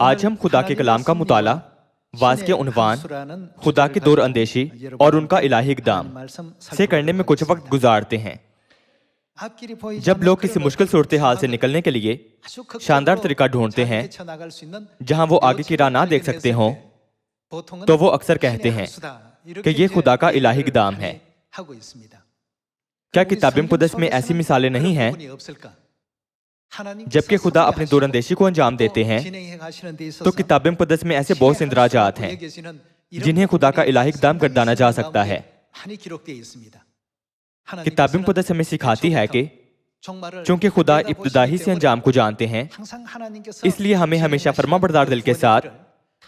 आज हम खुदा के कलाम का मुताला, वाज के उन्वान, खुदा की दूर अंदेशी और उनका इलाही इक़दाम से करने में कुछ वक्त गुजारते हैं। जब लोग किसी मुश्किल सूरत हाल से निकलने के लिए शानदार तरीका ढूंढते हैं जहां वो आगे की राह ना देख सकते हों, तो वो अक्सर कहते हैं कि ये खुदा का इलाही इक़दाम है। क्या किताब मुक़द्दस में ऐसी मिसालें नहीं हैं? जबकि खुदा अपनी दूरअंदेशी को अंजाम देते हैं, तो किताब मुक़द्दस में ऐसे बहुत से इंदराजात हैं जिन्हें खुदा का इलाही इक़दाम गर्दाना जा सकता है। किताब मुक़द्दस हमें सिखाती है कि चूंकि खुदा इब्तिदाई से अंजाम को जानते हैं, इसलिए हमें हमेशा फर्माबरदार दिल के साथ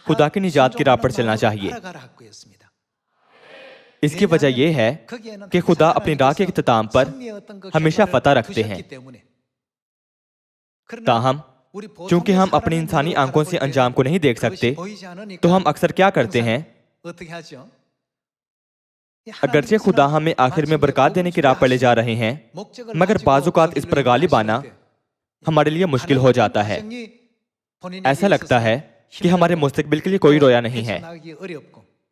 खुदा की निजात की राह पर चलना चाहिए। इसकी वजह यह है कि खुदा अपनी राह के इख्तिताम पर हमेशा फतह रखते हैं। ताहम चूंकि हम अपनी इंसानी आंखों से अंजाम को नहीं देख सकते, तो हम अक्सर क्या करते हैं? अगरचे खुदा हमें आखिर में बरकत देने की राह पर ले जा रहे हैं, मगर बाज़-औक़ात इस पर गालिब आना हमारे लिए मुश्किल हो जाता है। ऐसा लगता है कि हमारे मुस्तकबिल के लिए कोई रोया नहीं है।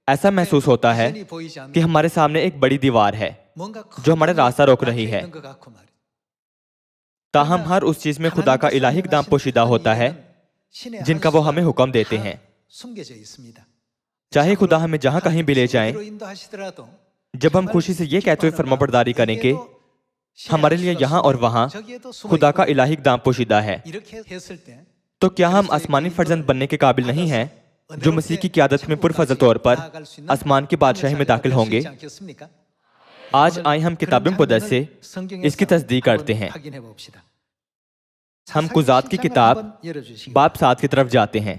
ऐसा महसूस होता है कि हमारे सामने एक बड़ी दीवार है जो हमारा रास्ता रोक रही है। ताहम हर उस चीज में खुदा का इलाही इक़दाम पोशीदा होता है जिनका वो हमें हुक्म देते हैं। चाहे खुदा हमें जहां कहीं भी ले जाएं, जब हम खुशी से ये कहते हुए फर्माबरदारी करें कि हमारे लिए यहाँ और वहां खुदा का इलाही इक़दाम पोशीदा है, तो क्या हम आसमानी फर्जंद बनने के काबिल नहीं हैं जो मसीह की क़यादत में पुरफज़ल तौर पर आसमान की बादशाही में दाखिल होंगे? आज आए हम किताब मुक़द्दस से इसकी तस्दीक करते हैं। हम कुज़ात की किताब बाब 7 की तरफ जाते हैं।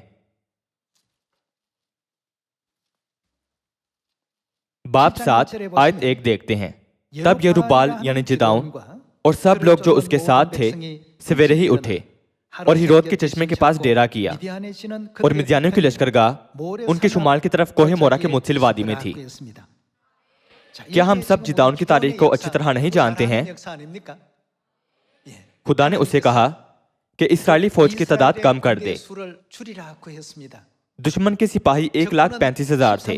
बाब 7 आयत 1 देखते हैं। तब यरूब्बाल यानी जिदाउन और सब लोग जो उसके साथ थे सवेरे ही उठे और हिरोद के चश्मे के पास डेरा किया, और मिद्यानियों की लश्करगाह उनके शुमाल की तरफ कोहे मोरा के मुत्सिल वादी में थी। क्या हम सब जिदाउन की तारीख को अच्छी तरह नहीं जानते हैं? खुदा ने उसे कहा कि इस्राएली फौज की तादाद कम कर दे। दुश्मन के सिपाही 1,35,000 थे,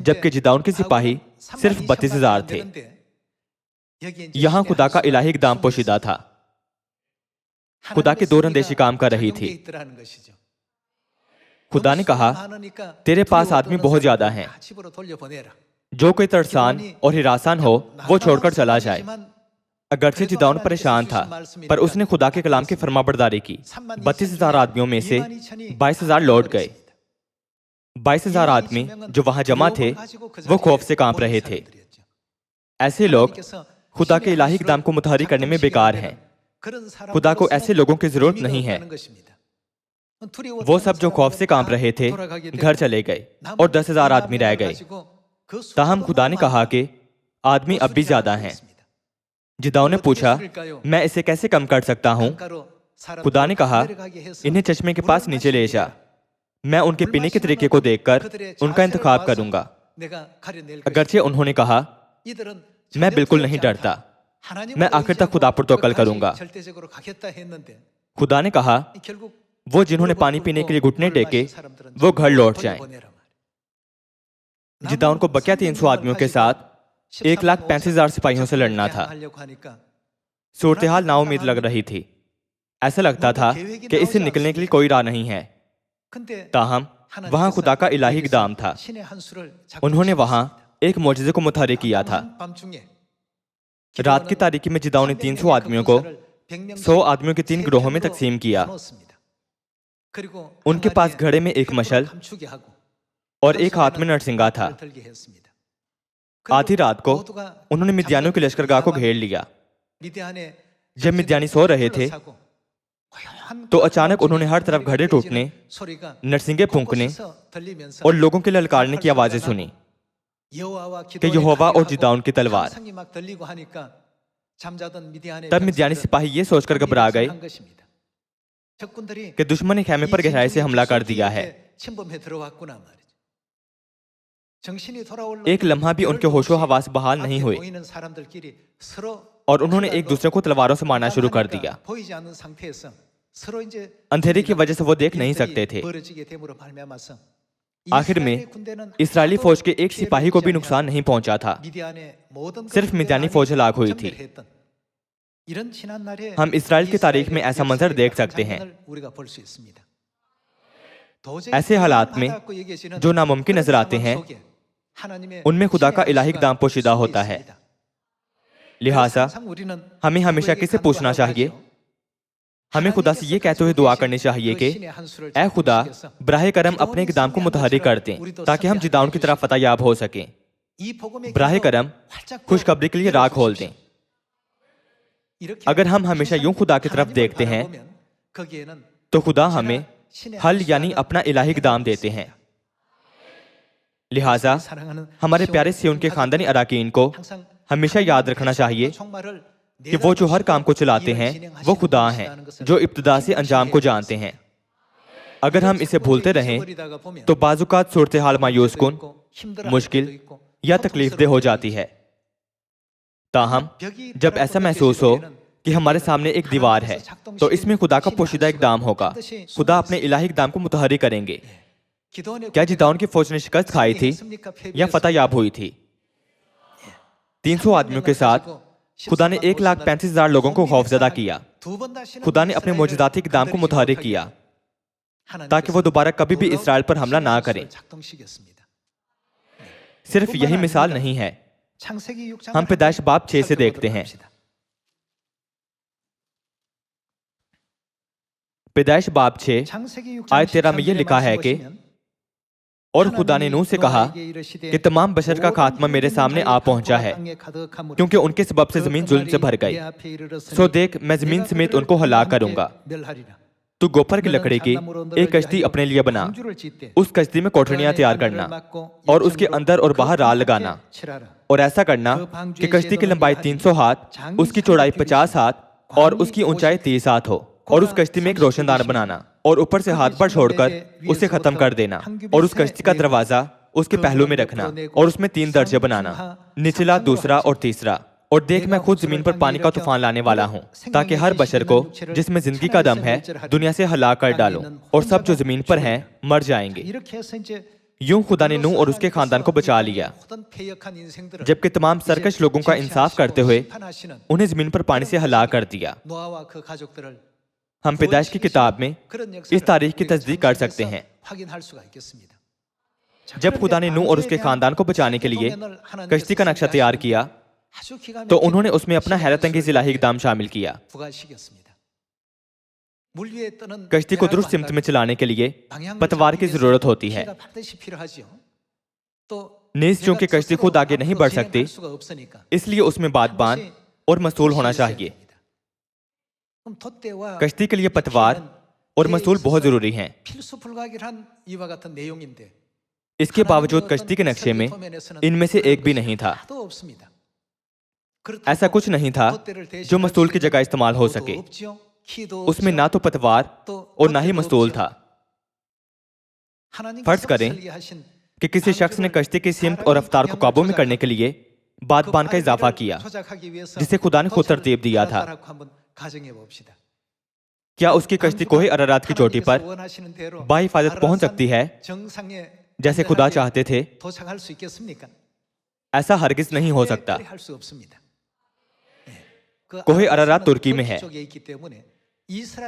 जबकि जिदाउन के सिपाही सिर्फ 32,000 थे। यहां खुदा का इलाही इक़दाम पोशीदा था। खुदा की दूरअंदेशी काम कर रही थी। खुदा ने कहा, तेरे पास आदमी बहुत ज्यादा हैं, जो कोई तरसान और हिरासान हो वो छोड़कर चला जाए। अगरचे जिदाउन परेशान था, पर उसने खुदा के कलाम की फर्माबरदारी की। 32,000 आदमियों में से 22,000 लौट गए। 22,000 आदमी जो वहां जमा थे वो खौफ से कांप रहे थे। ऐसे लोग खुदा के इलाही इक़दाम को मुतहर्रिक करने में बेकार हैं। खुदा को ऐसे लोगों की जरूरत नहीं है। वो सब जो खौफ से कांप रहे थे घर चले गए और 10,000 आदमी रह गए। ताहम खुदा ने कहा कि आदमी अब भी ज्यादा हैं। जिदाउन ने पूछा, मैं इसे कैसे कम कर सकता हूं? खुदा ने कहा, इन्हें चश्मे के पास नीचे ले जा। मैं उनके पीने के तरीके को देखकर उनका इंतखाब करूंगा। अगरचे उन्होंने कहा, मैं बिल्कुल नहीं डरता, मैं आखिर तक खुदा पर तवक्कल करूंगा। खुदा ने कहा, वो जिन्होंने पानी पीने के लिए घुटने टेके वो घर लौट जाएं। जिदाउन को बकिया 300 आदमियों के साथ 1,35,000 सिपाहियों से लड़ना था। सूरत हाल नाउम्मीद लग रही थी। ऐसा लगता था कि इससे निकलने के लिए कोई राह नहीं है। ताहम वहां खुदा का इलाही इक़दाम था। उन्होंने वहां एक मौजज़े को मुतहर्रिक किया था। रात की तारीकी में जिदाउन ने 300 आदमियों को 100 आदमियों के 3 गिरोहों में तकसीम किया। उनके पास घड़े में एक मशल और एक हाथ में नरसिंगा था। आधी रात को उन्होंने मिद्यानियों की लश्करगाह को घेर लिया। जब मिद्यानी सो रहे थे तो अचानक उन्होंने हर तरफ घड़े टूटने, नरसिंगे फूंकने और लोगों के ललकारने की आवाजें सुनी कि यहोवा और जिदाउन की तलवार। तब मिद्यानी सिपाही ये सोचकर घबरा गए कि दुश्मन ने खेमे पर गहराई से हमला कर दिया है। एक लम्हा भी उनके होशो हवास बहाल नहीं हुए और उन्होंने एक दूसरे को तलवारों से मारना शुरू कर दिया। अंधेरे की वजह से वो देख नहीं सकते थे। आखिर में इस्राएली फौज के एक सिपाही को भी नुकसान नहीं पहुंचा था, सिर्फ मिद्यानी फौज हलाक हुई थी। हम इस्राएल की तारीख में ऐसा मंजर देख सकते हैं। ऐसे हालात में जो नामुमकिन नजर आते हैं, उनमें खुदा का इलाही इक़दाम पोशीदा होता है। लिहाजा हमें हमेशा किसे पूछना चाहिए? हमें खुदा से ये कहते हुए दुआ करनी चाहिए कि ऐ खुदा, बराह करम अपने इक़दाम को मुतहर्रिक कर दें ताकि हम जिदाउन की तरफ फतहयाब हो सकें। बराह करम खुशखबरी के लिए राह खोल दें। अगर हम हमेशा यूं खुदा की तरफ देखते हैं तो खुदा हमें हल यानी अपना इलाही इक़दाम देते हैं। लिहाजा हमारे प्यारे सिय्योन के खानदानी अराकीन को हमेशा याद रखना चाहिए कि वो जो हर काम को चलाते हैं वो खुदा हैं, जो इब्तिदा से अंजाम को जानते हैं। अगर हम इसे भूलते रहें तो बाज़ुकात सूरत हाल मायूस कुन, मुश्किल या तकलीफदेह हो जाती है। ताहम जब ऐसा महसूस हो कि हमारे सामने एक दीवार है तो इसमें खुदा का पोशीदा इक़दाम होगा। खुदा अपने इलाही इक़दाम को मुतहर्रिक करेंगे। क्या जिदाउन की फौज ने शिकस्त खाई थी या फतहयाब हुई थी? 300 आदमियों के साथ खुदा ने 1,35,000 लोगों को खौफजदा किया। खुदा ने अपने मौजूदाती इक़दाम को मुतहर्रिक किया ताकि वो दोबारा कभी भी इसराइल पर हमला ना करें। सिर्फ यही मिसाल नहीं है, हम पैदाइश बाब 6 से देखते हैं। पैदाइश बाब 6 आयत 13 में यह लिखा है कि और खुदा ने नूह से कहा कि तमाम बशर का खात्मा मेरे सामने आ पहुंचा है, क्योंकि उनके सबब से जमीन जुल्म से भर गई। सो देख, मैं जमीन समेत उनको हलाक करूंगा। तू गोफर की लकड़ी की एक कश्ती अपने लिए बना, उस कश्ती में कोठरियां तैयार करना और उसके अंदर और बाहर राल लगाना, और ऐसा करना कि कश्ती की लंबाई 300 हाथ, उसकी चौड़ाई 50 हाथ और उसकी ऊंचाई 30 हाथ हो। और उस कश्ती में एक रोशनदान बनाना और ऊपर से हाथ पर छोड़कर उसे खत्म कर देना, और उस कश्ती का दरवाजा उसके पहलू में रखना और उसमें 3 दर्जे बनाना, निचला, दूसरा और तीसरा। और देख, मैं खुद जमीन पर पानी का तूफान लाने वाला हूँ ताकि हर बशर को जिसमें जिंदगी का दम है दुनिया से हलाक कर डालूं, और सब जो जमीन पर हैं मर जाएंगे। यूं खुदा ने नूह और उसके खानदान को बचा लिया, जबकि तमाम सरकश लोगों का इंसाफ करते हुए उन्हें जमीन पर पानी से हलाक कर दिया। हम पैदाइश की किताब में इस तारीख की तस्दीक कर सकते हैं। जब खुदा ने नूह और उसके खानदान को बचाने के लिए कश्ती का नक्शा तैयार किया तो उन्होंने उसमें अपना हैरत अंगेज इलाही इक़दाम शामिल किया। कश्ती को दुरुस्त सिमत में चलाने के लिए पतवार की जरूरत होती है। नीज चूंकि कश्ती खुद आगे नहीं बढ़ सकती, इसलिए उसमें बादबान और मसूल होना चाहिए। कश्ती के लिए पतवार और मसूल बहुत जरूरी हैं। इसके बावजूद कश्ती के नक्शे में इनमें से एक भी नहीं था। ऐसा कुछ नहीं था जो मस्तूल की जगह इस्तेमाल हो सके। उसमें ना तो पतवार और ना ही मस्तूल था। फर्ज करें कि किसी शख्स ने कश्ती की सिमत और रफ्तार को काबू में करने के लिए बादबान का इजाफा किया, जिसे खुदा ने खुद तरतीब दिया था। क्या उसकी कश्ती कोहे अरारात की चोटी पर बाहिफाजत पहुंच सकती है जैसे खुदा चाहते थे? ऐसा हरगिज नहीं हो सकता। कोहे अरारात तुर्की में है,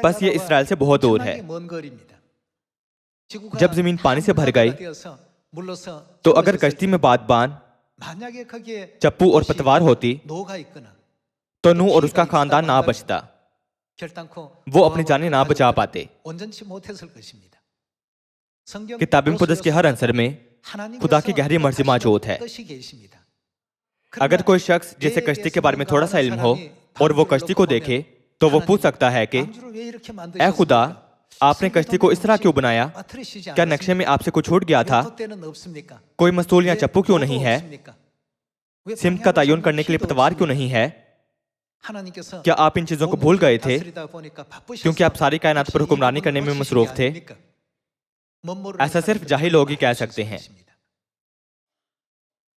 बस ये इसराइल से बहुत दूर है। जब जमीन पानी से भर गई तो अगर कश्ती में बादबान, चप्पू और पतवार होती तो नूह और उसका खानदान ना बचता, वो अपनी जानें ना बचा पाते। किताब मुक़द्दस के हर अंसर में खुदा की गहरी मर्जी मौजूद है। अगर कोई शख्स जिसे कश्ती के बारे में थोड़ा सा इल्म हो और वो कश्ती को देखे तो वो पूछ सकता है कि ऐ खुदा, आपने कश्ती को इस तरह क्यों बनाया? क्या नक्शे में आपसे कुछ छूट गया था? कोई मस्तूल या चप्पू क्यों नहीं है? सिमत का तयन करने के लिए पतवार क्यों नहीं है? क्या आप इन चीजों को भूल गए थे क्योंकि आप सारी कायनात पर हुक्मरानी करने में मसरूफ थे? ऐसा सिर्फ जाहिल लोग ही कह सकते हैं।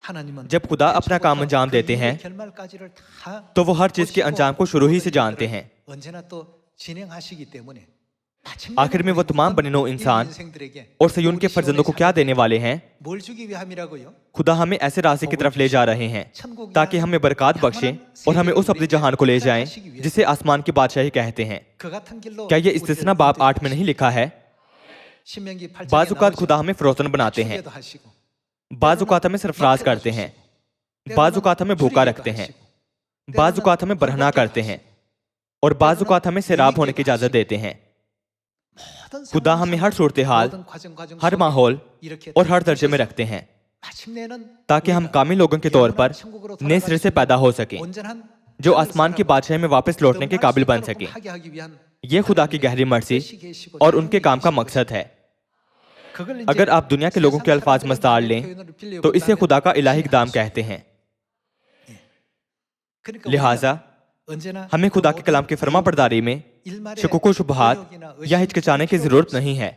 जब खुदा अपना काम अंजाम देते हैं तो वो हर चीज के अंजाम को शुरू ही से जानते हैं। आखिर में वो तमाम बने नौ इंसान और सयून के फर्जंदों को क्या देने वाले हैं? खुदा हमें ऐसे रास्ते की तरफ ले जा रहे हैं ताकि हमें बरकत बख्शें और हमें उस अब्दी जहान को ले जाएं जिसे आसमान की बादशाही कहते हैं। क्या ये इस्तिस्ना बाब 8 में नहीं लिखा है? बाज़ औक़ात खुदा हमें फ़रोज़न बनाते हैं, बाज़ औक़ात हमें सरफराज करते हैं, बाज़ औक़ात हमें भूखा रखते हैं, बाज़ औक़ात हमें बरहना करते हैं और बाज़ औक़ात हमें सैराब होने की इजाज़त देते हैं। खुदा हमें हर सूरत हाल, हर माहौल और हर दर्जे में रखते हैं ताकि हम कामिल लोगों के तौर पर नए सिरे से पैदा हो सकें जो आसमान की बादशाही में वापस लौटने के काबिल बन सकें। यह खुदा की गहरी मर्जी और उनके काम का मकसद है। अगर आप दुनिया के लोगों के अल्फाज मस्तार लें तो इसे खुदा का इलाही इक़दाम कहते हैं। लिहाजा हमें खुदा के कलाम की फरमा बरदारी में शकुको शुबहात या हिचकिचाने की जरूरत नहीं है।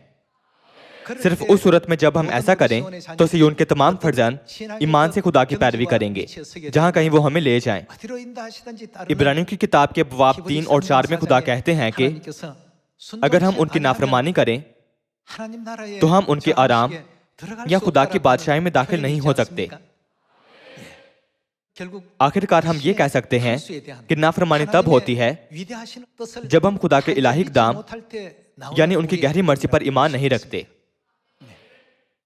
सिर्फ उस सूरत में जब हम ऐसा करें तो सिय्योन के तमाम फर्जंद ईमान से खुदा की पैरवी करेंगे जहां कहीं वो हमें ले जाएं। इब्रानियों की किताब के बवाब 3 और 4 में खुदा कहते हैं कि अगर हम उनकी नाफरमानी करें तो हम उनके आराम या खुदा की बादशाही में दाखिल नहीं हो सकते। आखिरकार हम ये कह सकते हैं कि नाफरमानी तब होती है जब हम खुदा के इलाही इक़दाम यानी उनकी गहरी मर्जी पर ईमान नहीं रखते।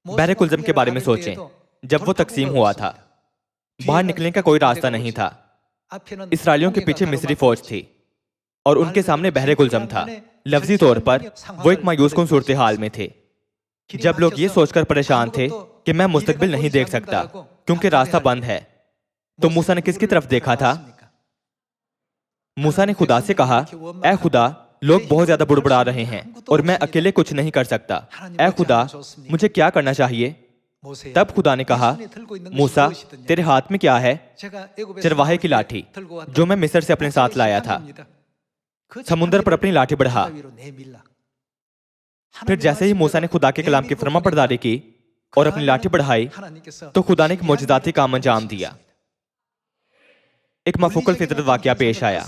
बहरे कुलज़म के बारे में सोचें। जब वो तकसीम हुआ था, बाहर निकलने का कोई रास्ता नहीं था। इसराइलियों के पीछे मिस्री फौज थी और उनके सामने बहरे कुलज़म था। लफ्जी तौर पर वो एक मायूस कुन सूरत हाल में थे। जब लोग ये सोचकर परेशान थे कि मैं मुस्तकबिल नहीं देख सकता क्योंकि रास्ता बंद है, तो मूसा ने किसकी तरफ देखा था? मूसा ने खुदा से कहा, ऐ खुदा, लोग बहुत ज्यादा बुड़बुड़ा रहे हैं और मैं अकेले कुछ नहीं कर सकता। ऐ खुदा, मुझे क्या करना चाहिए? तब खुदा ने कहा, मूसा, तेरे हाथ में क्या है? चरवाहे की लाठी जो मैं मिस्र से अपने साथ लाया था। समुद्र पर अपनी लाठी बढ़ा। फिर जैसे ही मूसा ने खुदा के कलाम की फरमा बरदारी की और अपनी लाठी बढ़ाई तो खुदा ने एक मौजज़ाती काम अंजाम दिया। एक मफूकल फितरत वाकया पेश आया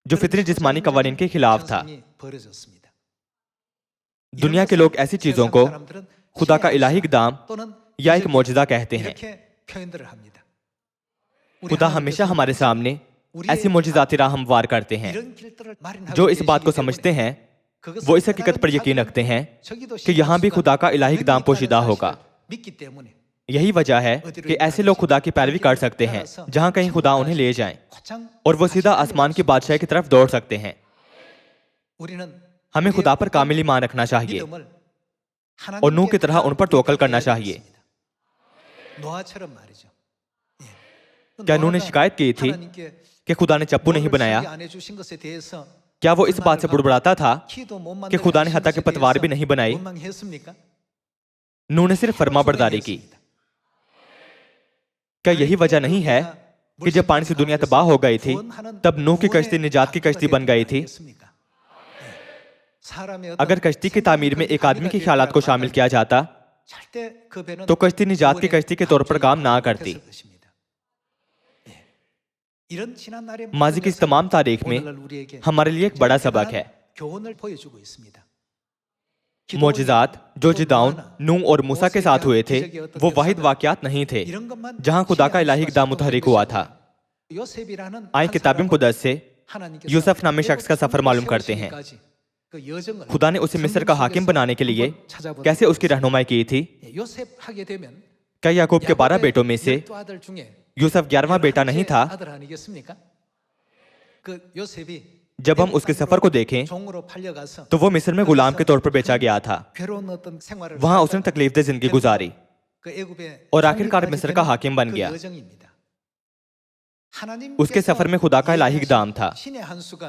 जो फितरी जिस्मानी कवानीन के खिलाफ था। दुनिया के लोग ऐसी चीजों को खुदा का इलाही इक़दाम या एक मौजज़ा कहते हैं। खुदा हमेशा हमारे सामने ऐसी मौजज़ाती राह हमवार करते हैं। जो इस बात को समझते हैं वो इस हकीकत पर यकीन रखते हैं कि यहां भी खुदा का इलाही इक़दाम पोशीदा होगा। यही वजह है कि ऐसे लोग खुदा की पैरवी कर सकते हैं जहां कहीं खुदा उन्हें ले जाए और वो सीधा आसमान की बादशाह की तरफ दौड़ सकते हैं। हमें खुदा पर कामिल ईमान रखना चाहिए और नूह की तरह उन पर तवक्कुल करना चाहिए। क्या नूह ने शिकायत की थी कि खुदा ने चप्पू नहीं बनाया? क्या वो इस बात से बुड़बुड़ाता था कि खुदा ने हत्ता की पतवार भी नहीं बनाई? नूह ने सिर्फ फरमा बरदारी की। क्या यही वजह नहीं है कि जब पानी से दुनिया तबाह हो गई थी तब नूह की कश्ती निजात की कश्ती बन गई थी? अगर कश्ती की तामीर में एक आदमी के ख्यालात को शामिल किया जाता तो कश्ती निजात की कश्ती के तौर पर काम ना करती। माजी की इस तमाम तारीख में हमारे लिए एक बड़ा सबक है। मौजज़ात जो जिदाउन, नूह और मूसा के साथ हुए थे वो वाहिद वाक़यात नहीं थे जहां खुदा का इलाही इक़दाम मुतहरिक हुआ था। आए किताब मुक़द्दस से यूसुफ नामी शख्स का सफर मालूम करते हैं। खुदा ने उसे मिस्र का हाकिम बनाने के लिए कैसे उसकी रहनुमाई की थी। क्या याकूब के 12 बेटों में से यूसुफ 11वां बेटा नहीं था? जब हम उसके सफर को देखें तो वो मिस्र में गुलाम के तौर पर बेचा गया था। वहां उसने तकलीफदेह जिंदगी गुजारी और आखिरकार मिस्र का हाकिम बन गया। उसके सफर में खुदा का इलाही इक़दाम था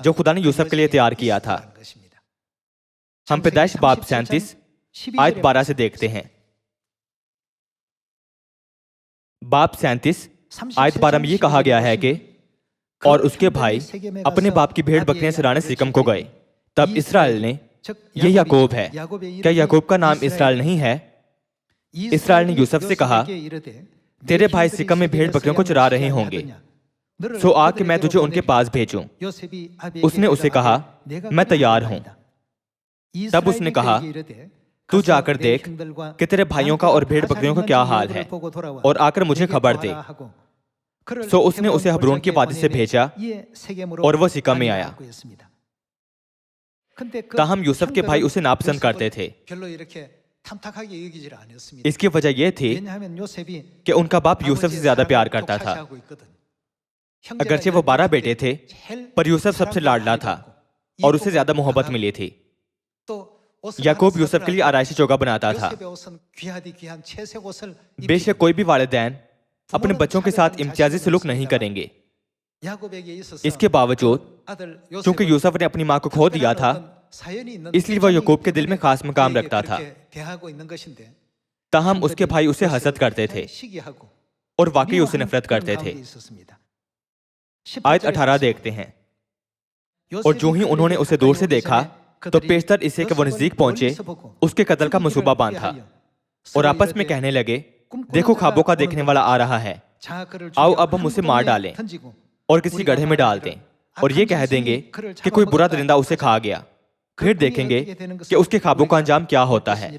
जो खुदा ने यूसुफ के लिए तैयार किया था। हम पैदाइश बाब 37 आयत 12 से देखते हैं। बाब 37 आयत 12 में ये कहा गया है कि और उसके भाई अपने बाप की भेड़ बकरियां चराने सिकम को गए। तब इसराइल ने, ये याकूब है, क्या याकूब का नाम इसराइल नहीं है? इसराइल ने यूसुफ से कहा, तेरे भाई सिकम में भेड़ बकरियों को चरा रहे होंगे, सो आ कि मैं तुझे उनके पास भेजूं। उसने उसे कहा, मैं तैयार हूं। तब उसने कहा, तू जाकर देख कि तेरे भाइयों का और भेड़ बकरियों का क्या हाल है और आकर मुझे खबर दे। सो उसने उसे हब्रोन की वादी से भेजा और वो सिकम में आया। ताहम यूसुफ के भाई उसे नापसंद करते थे। इसकी वजह यह थी कि उनका बाप यूसुफ से ज्यादा प्यार करता था। अगरचे वो 12 बेटे थे, पर यूसुफ सबसे लाडला था और उसे ज्यादा मोहब्बत मिली थी। याकूब यूसुफ के लिए आराइशी चोगा बनाता था। बेशक कोई भी वालिदैन अपने बच्चों के साथ इम्तियाजी सलूक नहीं करेंगे। इसके बावजूद चूंकि यूसुफ ने अपनी मां को खो दिया था, इसलिए वह याकूब के दिल में खास मकाम रखता था। ताहम उसके भाई उसे हसद करते थे और वाकई उसे नफरत करते थे। आयत 18 देखते हैं, और जो ही उन्होंने उसे दूर से देखा तो पेशतर इसे के वो नजदीक पहुंचे, उसके कत्ल का मंसूबा बांधा और आपस में कहने लगे, देखो ख्वाबों का देखने वाला आ रहा है, आओ अब हम उसे मार डालें और किसी गड्ढे में डाल दें और ये कह देंगे कि कोई बुरा दरिंदा उसे खा गया, फिर देखेंगे कि उसके ख्वाबों का अंजाम क्या होता है।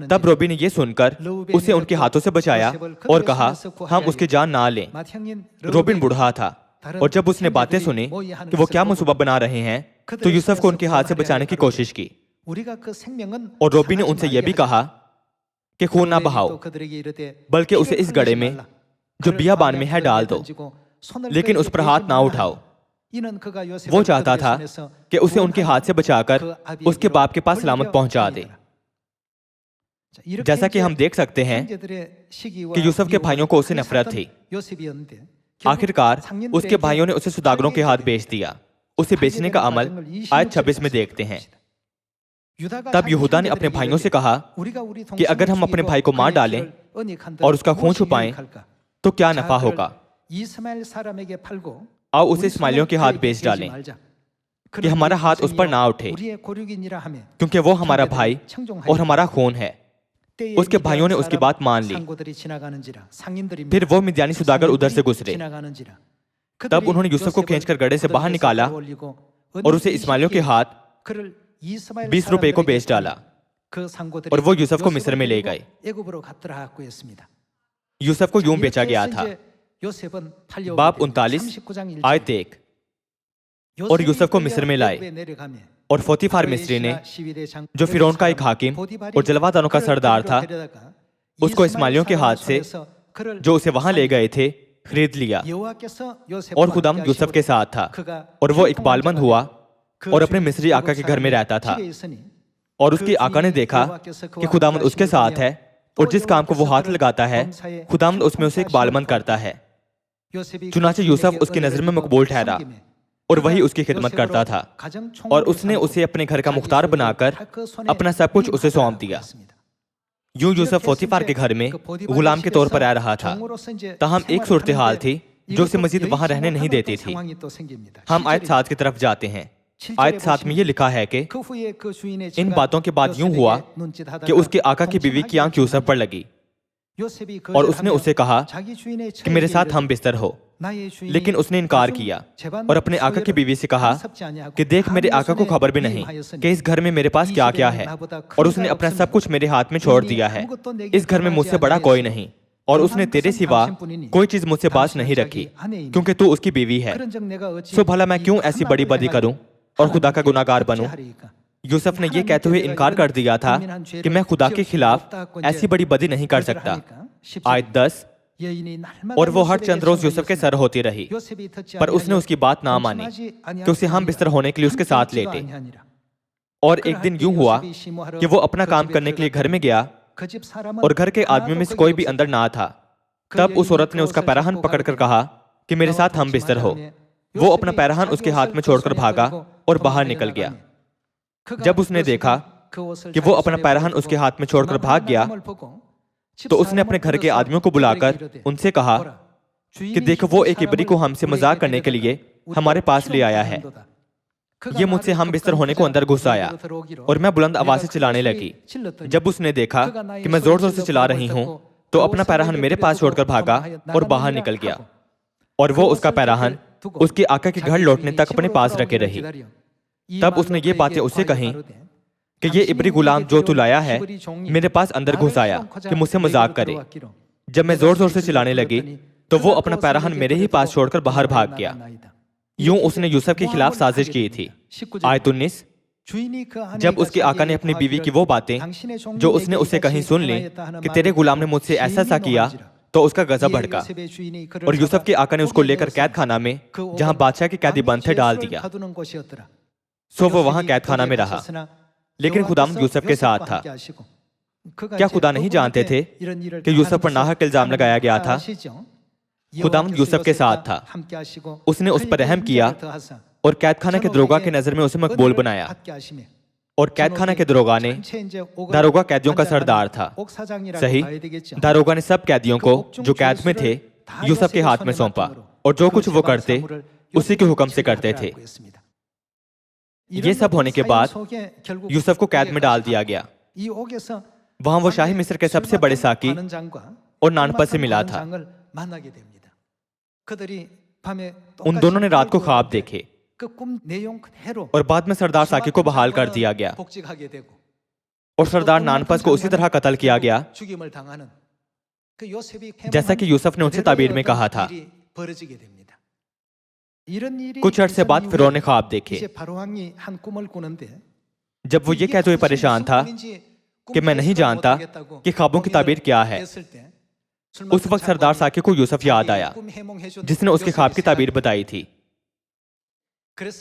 तब रोबी ने यह सुनकर उसे उनके हाथों से बचाया और कहा, हम उसकी जान ना लें। रोबिन बूढ़ा था और जब उसने बातें सुनी कि वो क्या मंसूबा बना रहे हैं, तो यूसुफ को उनके हाथ से बचाने की कोशिश की। और रोबी ने उनसे यह भी कहा कि खून ना बहाओ, बल्कि उसे इस गड्ढे में जो बियाबान में है डाल दो, लेकिन उस पर हाथ ना उठाओ। वो चाहता था कि उसे उनके हाथ से बचाकर उसके बाप के पास सलामत पहुंचा दे। जैसा कि हम देख सकते हैं कि यूसुफ के भाइयों को उसे नफरत थी। आखिरकार उसके भाइयों ने उसे सुदागरों के हाथ बेच दिया। उसे बेचने का अमल आयत 26 में देखते हैं। तब यहूदा ने अपने भाइयों से कहा कि अगर हम अपने भाई को मार डालें और उसका खून छुपाएं तो क्या नफा होगा। आओ उसे इस्माइलियों के हाथ बेच डालें कि हमारा हाथ उस पर ना उठे, क्योंकि वो हमारा भाई और हमारा खून है। उसके भाइयों ने उसकी बात मान ली। फिर वो मिद्यानी सुदागर उधर से गुजरे। तब उन्होंने यूसुफ को खींचकर गड्ढे से बाहर निकाला और उसे इस्माइलियों के हाथ 20 रुपए को बेच डाला और वो यूसुफ को मिस्र में ले गए। यूसुफ को यूं बेचा गया था। बाब 39 आयत 1। और यूसुफ को मिस्र में लाए और पोतीफार मिस्री ने, जो फिरौन का एक हाकिम और जलवादारों का सरदार था, उसको इस्माइलियों के हाथ से जो उसे वहां ले गए थे खरीद लिया। और खुदाम यूसुफ के साथ था और वो एक बालमंद हुआ और अपने मिस्री आका के घर में रहता था। और उसके आका ने देखा कि खुदावंद उसके साथ है और जिस काम को वो हाथ लगाता है खुदावंद उसमें उसे एक बालमंद करता है। चुनाचे यूसुफ उसकी नजर में मकबूल ठहरा और वही उसकी खिदमत करता था और उसने उसे अपने घर का मुख्तार बनाकर अपना सब कुछ उसे सौंप दिया। यूं यूसुफ पोतीफार के घर में गुलाम के तौर पर रह रहा था। ताहम एक सूरत हाल थी जो उसे मजीद वहां रहने नहीं देती थी। हम आयत 7 की तरफ जाते हैं। आयत 7 में ये लिखा है कि इन बातों के बाद यूं हुआ कि उसके आका की बीवी की आंख यूसुफ पर लगी और उसने उसे कहा कि मेरे साथ हम बिस्तर हो, लेकिन उसने इनकार किया और अपने आका की बीवी से कहा कि देख, मेरे आका को खबर भी नहीं कि इस घर में मेरे पास क्या क्या है और उसने अपना सब कुछ मेरे हाथ में छोड़ दिया है। इस घर में मुझसे बड़ा कोई नहीं और उसने तेरे सिवा कोई चीज मुझसे बात नहीं रखी, क्योंकि तू उसकी बीवी है। सो भला मैं क्यों ऐसी बड़ी बदी करूं और खुदा का गुनाहगार बनूं। यूसुफ ने यह कहते हुए इनकार कर दिया था कि मैं खुदा के खिलाफ ऐसी बड़ी बदी नहीं कर सकता। आयत 10। और वो हर चंद रोज यूसुफ के सर होती रही, पर उसने उसकी बात ना मानी कि उसे हम बिस्तर होने के लिए उसके साथ लेटे। और एक दिन यूं हुआ कि वो अपना काम करने के लिए घर में गया और घर के आदमियों में से कोई भी अंदर ना था। तब उस औरत ने उसका पैराहन पकड़कर कहा कि मेरे साथ हम बिस्तर हो। वो अपना पैराहन उसके हाथ में छोड़कर भागा और बाहर निकल गया। जब उसने देखा कि वो अपना पैराहन उसके हाथ में छोड़कर भाग गया, तो उसने अपने घर के आदमियों को बुलाकर उनसे कहा कि देखो, वो एक इब्री को हमसे मजाक करने के लिए हमारे पास ले आया है। ये मुझसे हम बिस्तर होने को अंदर घुस आया और मैं बुलंद आवाज से चिल्लाने लगी। जब उसने देखा कि मैं जोर जोर से चिल्ला रही हूं, तो अपना पैराहन मेरे पास छोड़कर भागा और बाहर निकल गया। और वो उसका पैराहन उसके आका के घर लौटने तक अपने पास रखे रही। तब उसने ये बातें उससे कही कि ये इब्री गुलाम जो तू लाया है मेरे पास अंदर घुस आया कि मुझसे मजाक करे। जब मैं जोर जोर से चिल्लाने लगी तो वो अपना पैराहन मेरे ही पास छोड़कर बाहर भाग गया। यूं उसने यूसुफ के खिलाफ साजिश की थी। आयत 19। जब उसके आका ने अपनी बीवी की वो बातें जो उसने उसे कहीं सुन ली कि तेरे गुलाम ने मुझसे ऐसा सा किया तो उसका गजब भड़का और यूसुफ के आका ने उसको लेकर कैद खाना में जहां बादशाह के कैदी बंद थे डाल दिया। सो वो वहां कैद खाना में रहा, लेकिन खुदावंद यूसुफ के साथ था। क्या खुदा नहीं जानते थे कि यूसुफ पर नाहक इल्जाम लगाया गया था? खुदावंद यूसुफ के साथ था। उसने उस पर रहम किया और कैद खाना के दरोगा की नजर में उसे मकबूल बनाया। और कैद खाना के दरोगा ने, दारोगा कैदियों का सरदार था, सही? दारोगा ने सब कैदियों को जो कैद में थे यूसुफ के हाथ में सौंपा और जो कुछ वो करते उसी के हुक्म से करते थे। ये सब होने के बाद यूसुफ को कैद में डाल दिया गया। वहां वो शाही मिस्र के सबसे बड़े साकी और नानपत से मिला था। उन दोनों ने रात को ख्वाब देखे और बाद में सरदार साकी को बहाल कर दिया गया और सरदार नानपस को उसी तरह कत्ल किया गया जैसा कि यूसुफ ने उनसे ताबीर में कहा था। कुछ अर्से बाद फिरौन ने ख्वाब देखे। जब वो ये कहते हुए परेशान था कि मैं नहीं जानता कि ख्वाबों की ताबीर क्या है, उस वक्त सरदार साकी को यूसुफ याद आया जिसने उसके ख्वाब की ताबीर बताई थी।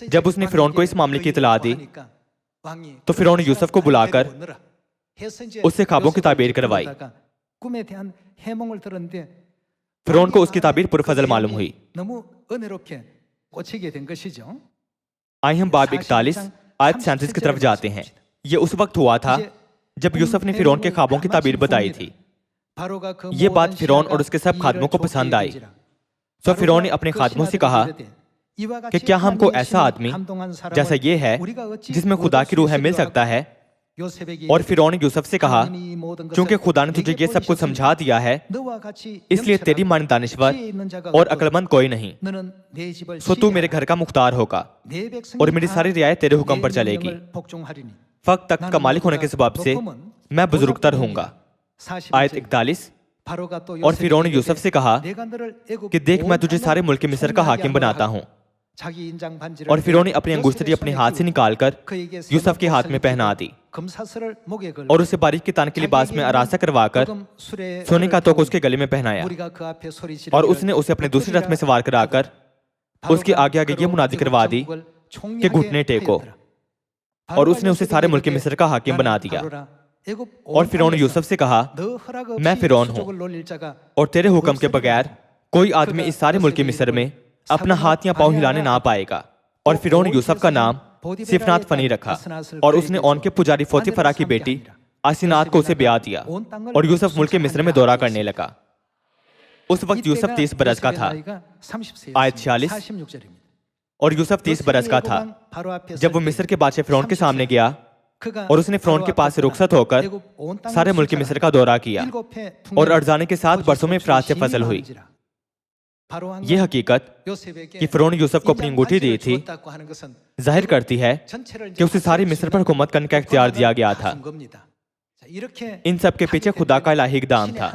जब उसने फिरौन को इस मामले की इतला दी तो फिरौन ने यूसुफ को बुलाकर उससे ख्वाबों की ताबीर करवाई। फिरौन को उसकी ताबीर पुरफजल मालूम हुई। आइए हम बाब 41 आयत 37 की तरफ जाते हैं। ये उस वक्त हुआ था जब यूसुफ ने फिरौन के ख्वाबों की ताबीर बताई थी। ये बात फिरौन और उसके सब खादमों को पसंद आई। तो फिरौन ने अपने खादमों से कहा कि क्या हमको ऐसा आदमी जैसा ये है जिसमें खुदा की रूह है मिल सकता है? और फिरौन ने यूसुफ से कहा, क्योंकि खुदा ने तुझे ये सब कुछ समझा दिया है इसलिए तेरी मान दानिशवर और अक्लमंद कोई नहीं। सो तू मेरे घर का मुख्तार होगा और मेरी सारी रियायत तेरे हुक्म पर चलेगी। फक्त तख्त का मालिक होने के सबब से मैं बुजुर्गतर होऊंगा। आयत 41। और फिरौन ने यूसुफ से कहा कि देख मैं तुझे सारे मुल्क मिस्र का हाकिम बनाता हूँ। और फिरौन ने अपनी अंगूठी अपने हाथ से निकालकर यूसुफ के हाथ में पहना दी और उसे बारीक की तान के लिबास में आरासा करवाकर सोने का तोक उसके गले में पहनाया। और उसने उसे अपने दूसरे रथ में सवार कराकर उसके आगे आगे ये मुनादी करवा दी कि घुटने टेको, और उसने उसे सारे मुल्क मिस्र का हाकिम बना दिया। और फिरौन ने यूसुफ से कहा, मैं फिरौन हूँ और तेरे हुक्म के बगैर कोई आदमी इस सारे मुल्क मिस्र में अपना हाथ या पांव हिलाने ना पाएगा। और फिरौन ने यूसुफ का नाम सिफनात फनी रखा और उसने ओन के पुजारी फोतीफरा की बेटी आसिनात को उसे ब्याह दिया और यूसुफ मुल्क मिस्र में दौरा करने लगा। उस वक्त यूसुफ 30 बरस का था। आयत 46। और यूसुफ 30 बरस का था जब वो मिस्र के बादशाह फिरौन के सामने गया और उसने फिरौन के पास से रुखसत होकर सारे मुल्क मिस्र का दौरा किया और अर्जाने के 7 बरसों में फराज से फसल हुई। ये हकीकत कि फिरौन ने यूसुफ को अपनी अंगूठी दी थी जाहिर करती है कि उसे सारी मिस्र पर हुकूमत करने का इख्तियार दिया गया था। इन सब के पीछे खुदा का इलाही इक़दाम था।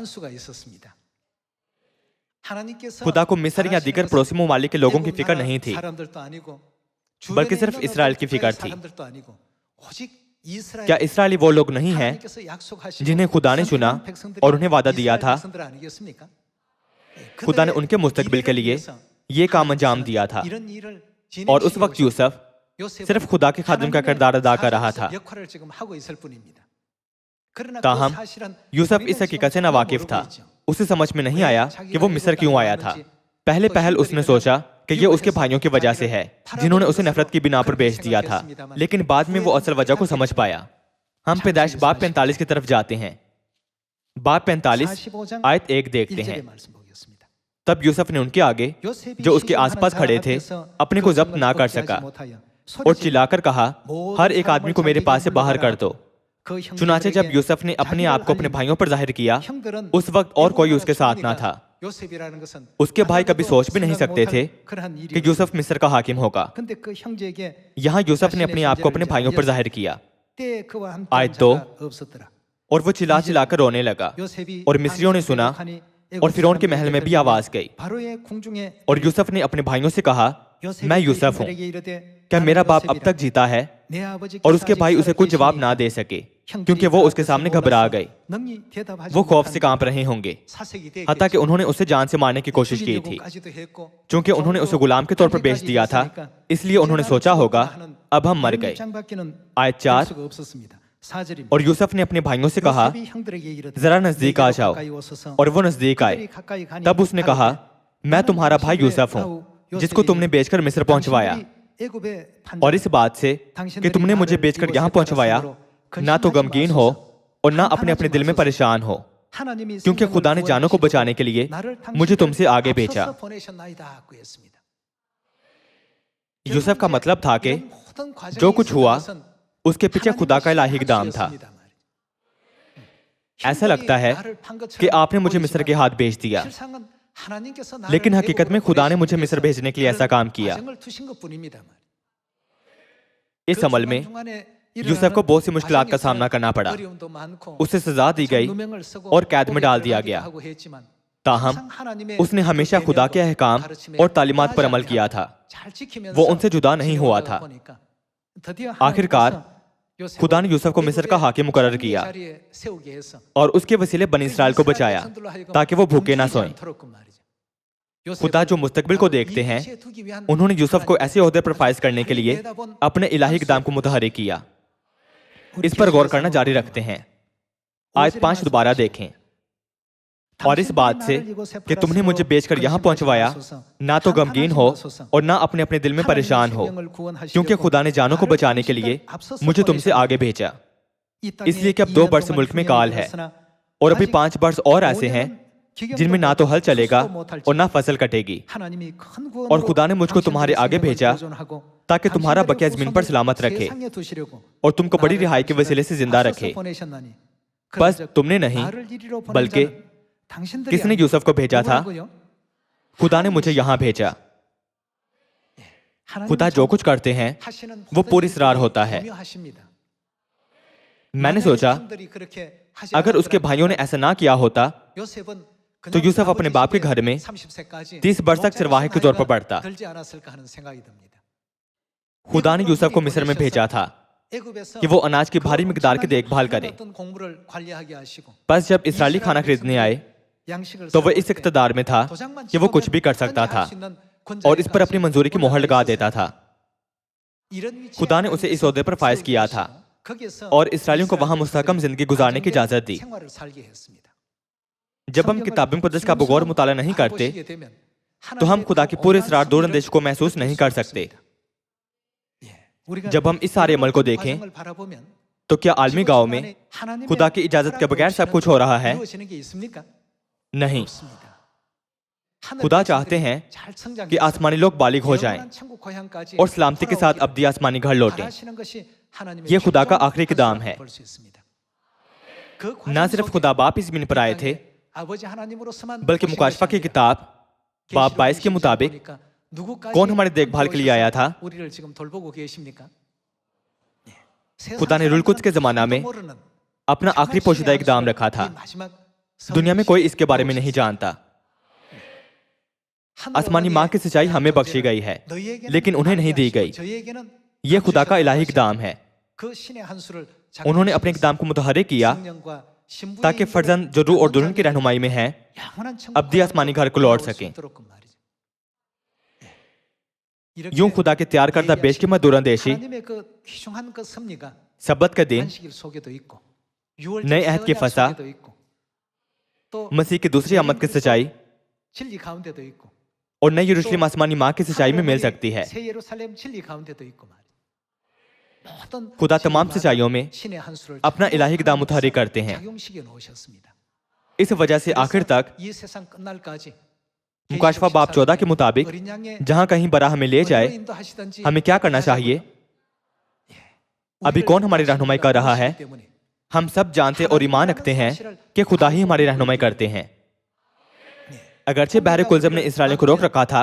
खुदा को मिस्र या दीगर पड़ोसी ममालिक के लोगों की फिक्र नहीं थी, बल्कि सिर्फ इसराइल की फिक्र थी। क्या इसराइली वो लोग नहीं हैं जिन्हें खुदा ने चुना और उन्हें वादा दिया था? खुदा ने उनके मुस्तकबिल के लिए ये काम अंजाम दिया था और उस वक्त यूसुफ सिर्फ खुदा के खादिम का किरदार अदा कर रहा था। ताहम यूसुफ इस हकीकत से नावाकिफ था। उसे समझ में नहीं आया कि वो मिस्र क्यों आया था। पहले पहल उसने सोचा कि ये उसके भाइयों की वजह से है जिन्होंने उसे नफरत की बिना पर बेच दिया था, लेकिन बाद में वो असल वजह को समझ पाया। हम पैदाइश बाब 45 की तरफ जाते हैं। बाब 45 आयत 1 देखते हैं। तब यूसुफ ने उनके आगे जो उसके आसपास खड़े थे अपने को जब्त ना कर सका और चिल्लाकर कहा, हर एक आदमी को मेरे पास से बाहर कर दो। चुनाचे जब यूसुफ ने अपने आप को अपने भाइयों पर जाहिर किया उस वक्त और कोई उसके साथ ना था। उसके भाई कभी सोच भी नहीं सकते थे कि यूसुफ मिस्र का हाकिम होगा। यहाँ यूसुफ ने अपने आप को अपने भाइयों पर जाहिर किया आयत 2, और वो चिल्ला चिल्लाकर रोने लगा और मिस्रियों ने सुना और फिरौन के महल में भी आवाज गई। और यूसुफ ने अपने भाइयों से कहा, मैं यूसुफ हूँ, क्या मेरा बाप अब तक जीता है? और उसके भाई उसे कुछ जवाब ना दे सके क्योंकि वो उसके सामने घबरा गए। वो खौफ से कांप रहे होंगे, हत्ता कि उन्होंने उसे जान से मारने की कोशिश की थी। क्योंकि उन्होंने उसे गुलाम के तौर पर बेच दिया था, इसलिए उन्होंने सोचा होगा अब हम मर गए। आयत 4, और यूसुफ ने अपने भाइयों से कहा, जरा नजदीक आ जाओ, और वो नजदीक आए। तब उसने कहा, मैं तुम्हारा भाई यूसुफ हूँ जिसको तुमने बेचकर मिस्र पहुंचवाया। और इस बात से कि तुमने मुझे बेचकर यहाँ पहुंचवाया, ना तो गमगीन हो और ना अपने अपने दिल में परेशान हो, क्योंकि खुदा ने जानों को बचाने के लिए मुझे तुमसे आगे भेजा। यूसुफ का मतलब था कि जो कुछ हुआ उसके पीछे खुदा का इलाही इक़दाम था। ऐसा लगता है कि आपने मुझे मिस्र के हाथ भेज दिया, लेकिन हकीकत में खुदा ने मुझे मिस्र भेजने के लिए ऐसा काम किया। इस अमल में यूसुफ को बहुत सी मुश्किलात का सामना करना पड़ा। उसे सजा दी गई और कैद में डाल दिया गया। ताहम उसने हमेशा खुदा के अहकाम और तालीमात पर अमल किया था। वो उनसे जुदा नहीं हुआ था। आखिरकार खुदा ने यूसुफ को मिस्र का हाकिम मुकर्रर किया और उसके वसीले बनी इसराइल को बचाया ताकि वो भूखे ना सोएं। खुदा जो मुस्तकबिल को देखते हैं, उन्होंने यूसुफ को ऐसे ओहदे पर फाइज करने के लिए अपने इलाही इक़दाम को मुतहर्रिक किया। इस पर गौर करना जारी रखते हैं। आयत 5 दोबारा देखें। और इस बात से कि तुमने मुझे बेचकर यहाँ पहुंचवाया, ना तो गमगीन हो और ना अपने अपने दिल में परेशान हो, क्योंकि खुदा ने जानों को बचाने के लिए मुझे तुमसे आगे भेजा। इसलिए कि अब 2 बरस मुल्क में काल है और अभी 5 बरस और ऐसे हैं जिनमें ना तो हल चलेगा और ना फसल कटेगी। और खुदा ने मुझको तुम्हारे आगे भेजा ताकि तुम्हारा बकिया जमीन पर सलामत रखे और तुमको बड़ी रिहाई के वसीले से जिंदा रखे। बस तुमने नहीं बल्कि किसने यूसुफ को भेजा था? खुदा ने मुझे यहां भेजा। खुदा जो कुछ करते हैं वो पूरी इसरार होता है। मैंने सोचा अगर उसके भाइयों ने ऐसा ना किया होता तो यूसुफ अपने बाप के घर में 30 वर्ष तक चरवाहे के तौर पर बढ़ता। खुदा ने यूसुफ को मिस्र में भेजा था कि वो अनाज की भारी मिकदार की देखभाल करे। बस जब इस्राएली खाना खरीदने आए तो वह इस इक़्तिदार में था कि वो कुछ भी कर सकता था और इस पर अपनी मंजूरी की मोहर लगा देता था। खुदा ने उसे इस ओहदे पर फाइज किया था और इस्राएलियों को वहां मुस्तहकम जिंदगी गुजारने की इजाजत दी। जब हम किताब मुक़द्दस का बगौर मुताला नहीं करते तो हम खुदा की पूरे इसरार दूर अंदेश को महसूस नहीं कर सकते। जब हम इस सारे अमल को देखें तो क्या आलमी गांव में खुदा की इजाजत के बगैर सब कुछ हो रहा है? नहीं। खुदा चाहते हैं कि आसमानी लोग बालिग हो जाएं और सलामती के साथ अब्दी आसमानी घर लौटें। यह खुदा का आखिरी इक़दाम है। न सिर्फ खुदा बाप इस ज़मीन पर आए थे, बल्कि मुकाशफा की किताब बाब 22 के मुताबिक कौन हमारी देखभाल के लिए आया था? खुदा ने रुल कुद्स के जमाना में अपना आखिरी पोशीदा इक़दाम रखा था। दुनिया में कोई इसके बारे में नहीं जानता। आसमानी माँ की सच्चाई हमें बख्शी गई है, लेकिन उन्हें नहीं दी गई। यह खुदा का इलाही इक़दाम है। उन्होंने अपने इक़दाम को मुतहर्रिक किया ताकि फर्जंद जो रूह और दुल्हन की रहनुमाई में है अब्दी आसमानी घर को लौट सकें। यूं खुदा के तैयार करदा बेशकीमत दूरंदेशी सब्बत का दिन, नए अहद की फसा, मसीह की दूसरी आमद की सच्चाई और नई यरूशलेम आसमानी माँ की सच्चाई में मिल सकती है। खुदा तमाम सच्चाइयों में अपना इलाही इक़दाम मुतहर्रिक करते हैं। इस वजह से आखिर तक मुकाशफा बाब 14 के मुताबिक जहां कहीं बरा हमें ले जाए, हमें क्या करना चाहिए? अभी कौन हमारी रहनुमाई कर रहा है? हम सब जानते और ईमान रखते हैं कि खुदा ही हमारी रहनुमाई करते हैं। अगरचे बहरे कुलज़म ने इसराइलियों को रोक रखा था,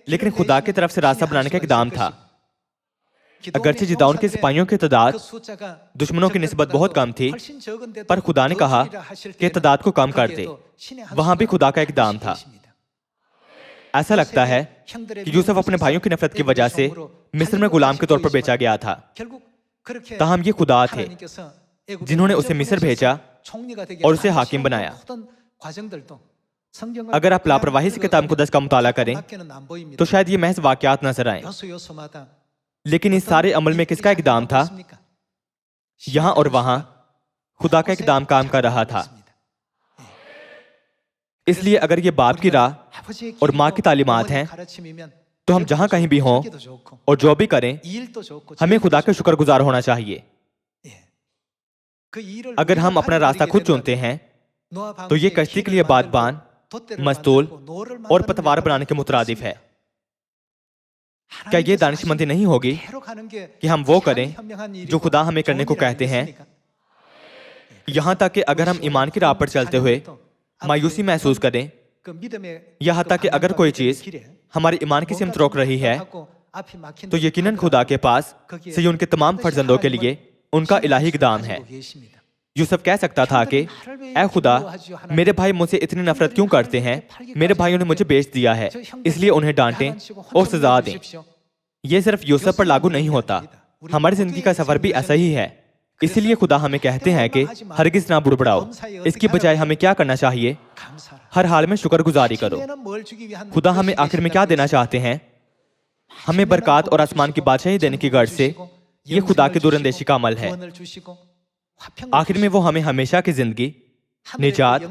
लेकिन खुदा की तरफ से रास्ता बनाने का इक़दाम था। अगरचे जिदाउन के सिपाहियों की तादाद दुश्मनों की निस्बत बहुत कम थी, पर खुदा ने कहा कि तादाद को कम कर दे। वहां भी खुदा का एक दाम था। ऐसा लगता है कि यूसुफ अपने भाइयों की नफरत की वजह से मिस्र में गुलाम के तौर पर बेचा गया था। ताहम ये खुदा थे जिन्होंने उसे मिस्र भेजा और उसे हाकिम बनाया। अगर आप लापरवाही से किताब मुक़द्दस का मुताला करें तो शायद ये महज वाकयात नजर आए, लेकिन इस सारे अमल में किसका इक़दाम था? यहां और वहां खुदा का इक़दाम काम कर रहा था। इसलिए अगर ये बाप की राह और माँ की तालीमात हैं तो हम जहां कहीं भी हों और जो भी करें हमें खुदा के शुक्रगुजार होना चाहिए। अगर हम अपना रास्ता खुद चुनते हैं तो ये कश्ती के लिए बादबान, मस्तूल और पतवार बनाने के मुतरादिफ है। क्या ये दानिशमंदी नहीं होगी कि हम वो करें जो खुदा हमें करने को कहते हैं? यहां तक कि अगर हम ईमान की राह पर चलते हुए मायूसी महसूस करें, यहाँ तक कि अगर कोई चीज हमारे ईमान की सिमत रोक रही है तो यकीनन खुदा के पास से उनके तमाम फर्जंदों के लिए उनका इलाही इक़दाम है। यूसुफ कह सकता था कि ऐ खुदा, मेरे भाई मुझसे इतनी नफरत क्यों करते हैं? मेरे भाइयों ने मुझे बेच दिया है, इसलिए उन्हें डांटें और सजा दें। यह सिर्फ यूसुफ पर लागू नहीं होता, हमारी जिंदगी का सफर भी ऐसा ही है। इसीलिए खुदा हमें कहते हैं कि हरगिज ना बुड़बड़ाओ। इसकी बजाय हमें क्या करना चाहिए? हर हाल में शुक्रगुजारी करो। खुदा हमें आखिर में क्या देना चाहते हैं? हमें बरकत और आसमान की बादशाही देने की गर्ज से ये खुदा की दूरंदेशी का अमल है। आखिर में वो हमें हमेशा की जिंदगी, निजात,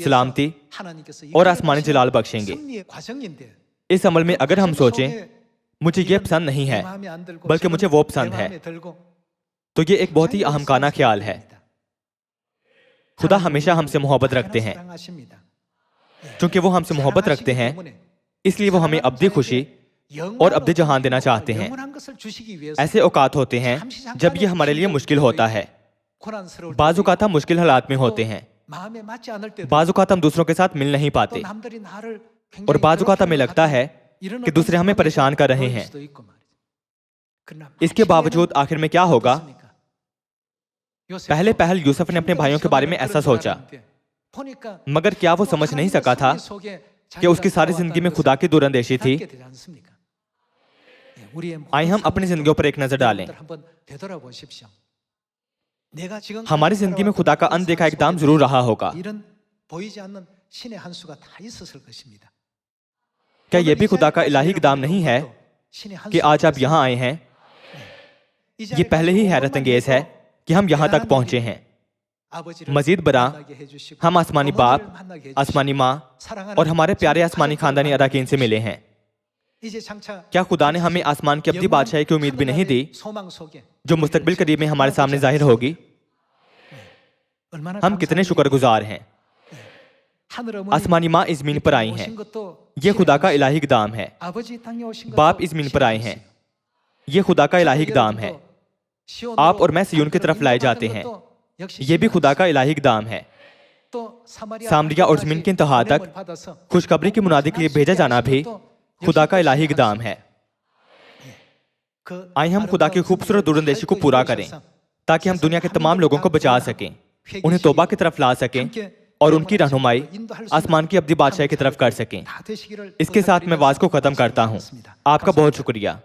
सलामती और आसमानी जलाल बख्शेंगे। इस अमल में अगर हम सोचें मुझे ये पसंद नहीं है बल्कि मुझे वो पसंद है, तो ये एक बहुत ही अहमकाना ख्याल है। खुदा हमेशा हमसे मोहब्बत रखते हैं। क्योंकि वो हमसे मोहब्बत रखते हैं इसलिए वो हमें अब्दी खुशी और अब्दी जहान देना चाहते हैं। ऐसे औकात होते हैं जब ये हमारे लिए मुश्किल होता है। बाज़ औक़ात हम मुश्किल हालात में होते हैं, बाज़ औक़ात हम दूसरों के साथ मिल नहीं पाते और बाज़ औक़ात हमें लगता है कि दूसरे हमें परेशान कर रहे हैं। इसके बावजूद आखिर में क्या होगा? पहले पहल यूसुफ ने अपने भाइयों के बारे में ऐसा सोचा, मगर क्या वो समझ नहीं सका था कि उसकी सारी जिंदगी में खुदा की दूरंदेशी थी? आइए हम अपनी जिंदगियों पर एक नजर डालें। हमारी जिंदगी में खुदा का अनदेखा इक़दाम जरूर रहा होगा। क्या यह भी खुदा का इलाही इक़दाम नहीं है कि आज आप यहां आए हैं? ये पहले ही हैरत अंगेज है कि हम यहां तक पहुंचे हैं। मजीद बरा हम आसमानी बाप, आसमानी माँ और हमारे प्यारे आसमानी खानदानी अरकान से मिले हैं। क्या खुदा ने हमें आसमान की अब्दी बादशाही की उम्मीद भी नहीं दी जो मुस्तकबिल करीब में हमारे सामने जाहिर होगी? हम कितने शुक्रगुजार हैं। आसमानी माँ इस ज़मीन पर आई हैं, ये खुदा का इलाही इक़दाम है। बाप इस ज़मीन पर आए हैं, ये खुदा का इलाही इक़दाम है। आप और मैं सिय्योन की तरफ लाए जाते हैं, ये भी खुदा का इलाही इक़दाम है। सामरिया और ज़मीन की इंतहा तक खुशखबरी की मुनादी के लिए भेजा जाना भी खुदा का इलाही इक़दाम है। आइए हम खुदा की खूबसूरत दूरंदेशी को पूरा करें ताकि हम दुनिया के तमाम लोगों को बचा सकें, उन्हें तौबा की तरफ ला सकें और उनकी रहनुमाई आसमान की अब्दी बादशाही की तरफ कर सकें। इसके साथ मैं वाज को खत्म करता हूँ। आपका बहुत शुक्रिया।